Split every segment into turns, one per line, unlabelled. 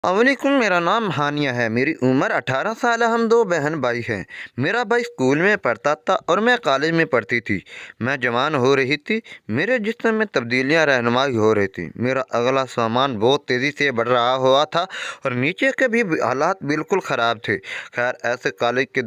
वालेकुम, मेरा नाम हानिया है। मेरी उम्र 18 साल है। हम दो बहन भाई हैं। मेरा भाई स्कूल में पढ़ता था और मैं कॉलेज में पढ़ती थी। मैं जवान हो रही थी। मेरे जिस्म में तब्दीलियां रहनुमाई हो रही थी। मेरा अगला सामान बहुत तेज़ी से बढ़ रहा हुआ था और नीचे के भी हालात बिल्कुल ख़राब थे। खैर, ऐसे कॉलेज के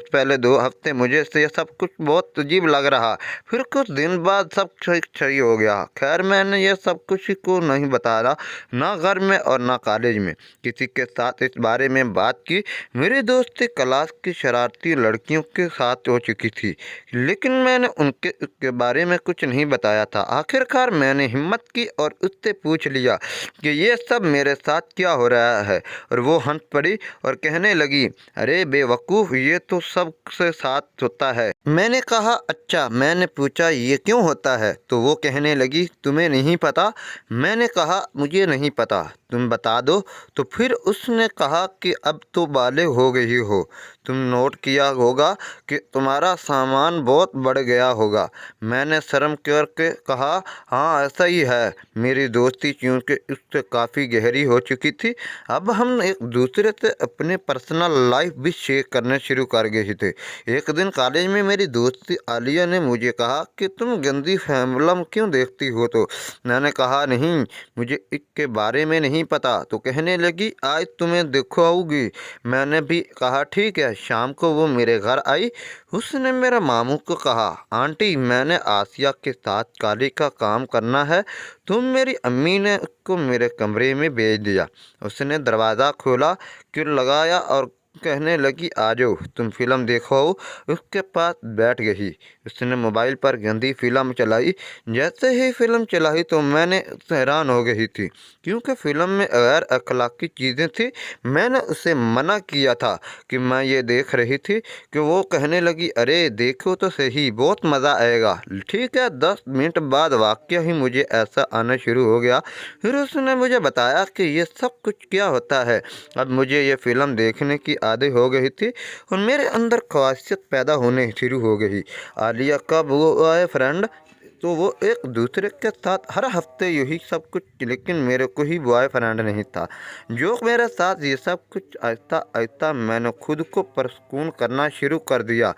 पहले 2 हफ्ते मुझे से ये सब कुछ बहुत अजीब लग रहा। फिर कुछ दिन बाद सब सही हो गया। खैर, मैंने ये सब कुछ को नहीं बताया, ना घर में और ना कॉलेज में किसी के साथ इस बारे में बात की। मेरी दोस्ती क्लास की शरारती लड़कियों के साथ हो चुकी थी, लेकिन मैंने उनके उसके बारे में कुछ नहीं बताया था। आखिरकार मैंने हिम्मत की और उससे पूछ लिया कि ये सब मेरे साथ क्या हो रहा है, और वो हंस पड़ी और कहने लगी, अरे बेवकूफ़, ये तो सबके साथ होता है। मैंने कहा, अच्छा। मैंने पूछा, ये क्यों होता है? तो वो कहने लगी, तुम्हें नहीं पता? मैंने कहा, मुझे नहीं पता, तुम बता दो। तो फिर उसने कहा कि अब तो बालिग हो गई हो, तुम नोट किया होगा कि तुम्हारा सामान बहुत बढ़ गया होगा। मैंने शर्म करके कहा, हाँ ऐसा ही है। मेरी दोस्ती चूँकि उससे काफ़ी गहरी हो चुकी थी, अब हम एक दूसरे से अपने पर्सनल लाइफ भी शेयर करने शुरू कर गए थे। एक दिन कॉलेज में मेरी दोस्ती आलिया ने मुझे कहा कि तुम गंदी फिल्म क्यों देखती हो? तो मैंने कहा, नहीं, मुझे इसके बारे में नहीं पता। तो कहने लगी, आज तुम्हें दिखाऊंगी। मैंने भी कहा, ठीक है। शाम को वो मेरे घर आई। उसने मेरे मामू को कहा, आंटी, मैंने आसिया के साथ काली का काम करना है, तो मेरी अम्मी ने उसको मेरे कमरे में भेज दिया। उसने दरवाज़ा खोला, किल लगाया और कहने लगी, आ जाओ, तुम फिल्म देखो। उसके पास बैठ गई। उसने मोबाइल पर गंदी फिल्म चलाई। जैसे ही फिल्म चलाई तो मैंने हैरान हो गई थी, क्योंकि फिल्म में गैर अखलाकी चीज़ें थी। मैंने उसे मना किया था कि मैं ये देख रही थी कि वो कहने लगी, अरे देखो तो सही, बहुत मज़ा आएगा। ठीक है, 10 मिनट बाद वाकया ही मुझे ऐसा आना शुरू हो गया। फिर उसने मुझे बताया कि ये सब कुछ क्या होता है। अब मुझे ये फ़िल्म देखने की आदत हो गई थी और मेरे अंदर ख्वाहिशत पैदा होने शुरू हो गई। आलिया का वो आए फ्रेंड, तो वो एक दूसरे के साथ हर हफ्ते यही सब कुछ, लेकिन मेरे को ही बॉयफ्रेंड नहीं था जो मेरे साथ ये सब कुछ। आहिस्ता आहिस्ता मैंने खुद को परस्कून करना शुरू कर दिया।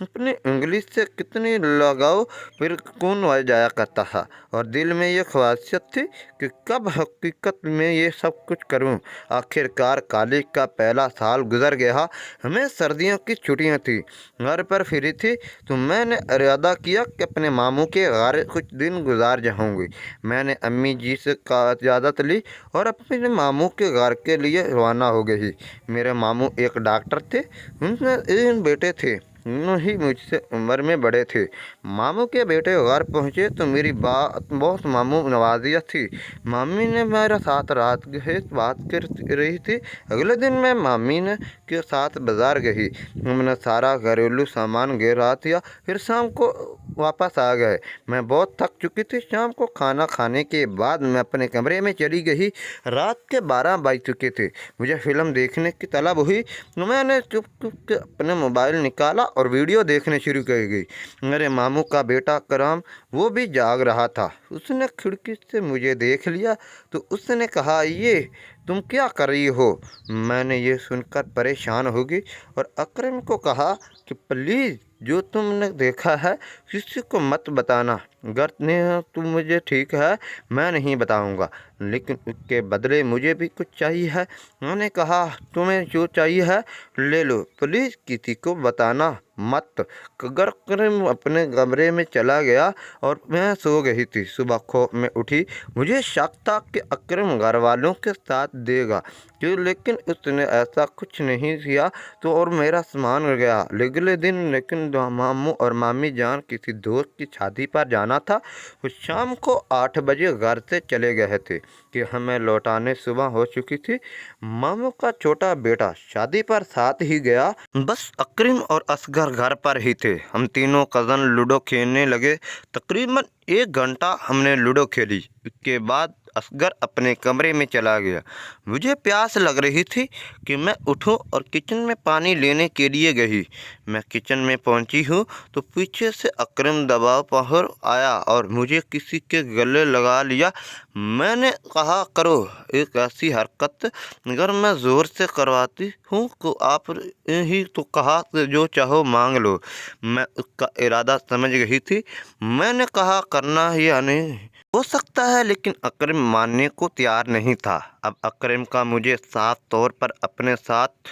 अपनी इंग्लिश से कितनी लगाव फिर कौन हो जाया करता था, और दिल में ये ख्वाहिशत थी कि कब हकीकत में ये सब कुछ करूं। आखिरकार कॉलेज का पहला साल गुजर गया। हमें सर्दियों की छुट्टियां थी, घर पर फ्री थी, तो मैंने इरादा किया कि अपने मामू के घर कुछ दिन गुजार जाऊंगी। मैंने अम्मी जी से इजाज़त ली और अपने मामू के घर के लिए रवाना हो गई। मेरे मामू एक डॉक्टर थे। उनके 3 बेटे थे, तीनों ही मुझसे उम्र में बड़े थे। मामू के बेटे घर पहुँचे तो मेरी बहुत मामू नवाजिया थी। मामी ने मेरे साथ रात गए बात कर रही थी। अगले दिन मैं मामी ने के साथ बाज़ार गई। हमने सारा घरेलू सामान गिरा दिया, फिर शाम को वापस आ गए। मैं बहुत थक चुकी थी। शाम को खाना खाने के बाद मैं अपने कमरे में चली गई। रात के 12 बज चुके थे। मुझे फ़िल्म देखने की तलब हुई। मैंने चुप चुप के अपने मोबाइल निकाला और वीडियो देखने शुरू कर गई। मेरे मामू का बेटा कराम, वो भी जाग रहा था। उसने खिड़की से मुझे देख लिया तो उसने कहा, ये तुम क्या कर रही हो? मैंने ये सुनकर परेशान हो गई और अकरम को कहा कि प्लीज़, जो तुमने देखा है किसी को मत बताना। अगर नहीं तुम मुझे, ठीक है, मैं नहीं बताऊंगा, लेकिन उसके बदले मुझे भी कुछ चाहिए है। मैंने कहा, तुम्हें जो चाहिए है ले लो, प्लीज़ किसी को बताना मत। अगर अकरम अपने कमरे में चला गया और मैं सो गई थी। सुबह खौफ में उठी। मुझे शक था कि अकरम घर वालों के साथ देगा क्यों, लेकिन उसने ऐसा कुछ नहीं किया। तो और मेरा सामान उड़ गया। अगले दिन लेकिन मामू और मामी जान किसी दोस्त की शादी पर जाना था। वो शाम को 8 बजे घर से चले गए थे कि हमें लौटाने सुबह हो चुकी थी। मामू का छोटा बेटा शादी पर साथ ही गया। बस अकरम और असगर घर पर ही थे। हम तीनों कज़न लूडो खेलने लगे। तकरीबन 1 घंटा हमने लूडो खेली। उसके बाद असगर अपने कमरे में चला गया। मुझे प्यास लग रही थी कि मैं उठूं और किचन में पानी लेने के लिए गई। मैं किचन में पहुंची हूं तो पीछे से अकरम दबाव पहुंच आया और मुझे किसी के गले लगा लिया। मैंने कहा, करो एक ऐसी हरकत अगर मैं ज़ोर से करवाती हूँ तो आप ही तो कहा कि जो चाहो मांग लो। मैं उसका इरादा समझ गई थी। मैंने कहा, करना ही या नहीं हो सकता है, लेकिन अकरम मानने को तैयार नहीं था। अब अकरम का मुझे साफ तौर पर अपने साथ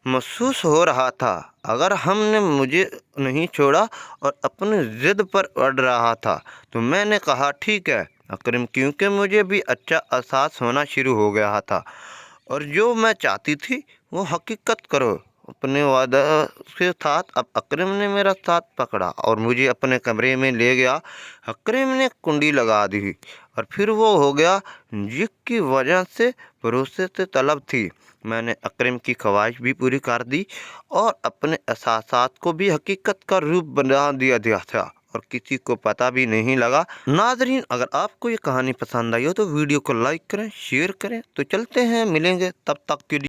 महसूस हो रहा था। अगर हमने मुझे नहीं छोड़ा और अपनी ज़िद पर अड़ रहा था तो मैंने कहा, ठीक है अकरम, क्योंकि मुझे भी अच्छा एहसास होना शुरू हो गया था और जो मैं चाहती थी वो हकीकत करो। अपने वादा के साथ अब अकरम ने मेरा साथ पकड़ा और मुझे अपने कमरे में ले गया। अकरम ने कुंडी लगा दी और फिर वो हो गया जिसकी वजह से भरोसे से तलब थी। मैंने अकरम की ख्वाहिश भी पूरी कर दी और अपने एहसासात को भी हकीकत का रूप बना दिया था और किसी को पता भी नहीं लगा। नाज़रीन, अगर आपको ये कहानी पसंद आई हो तो वीडियो को लाइक करें, शेयर करें। तो चलते हैं, मिलेंगे, तब तक के लिए।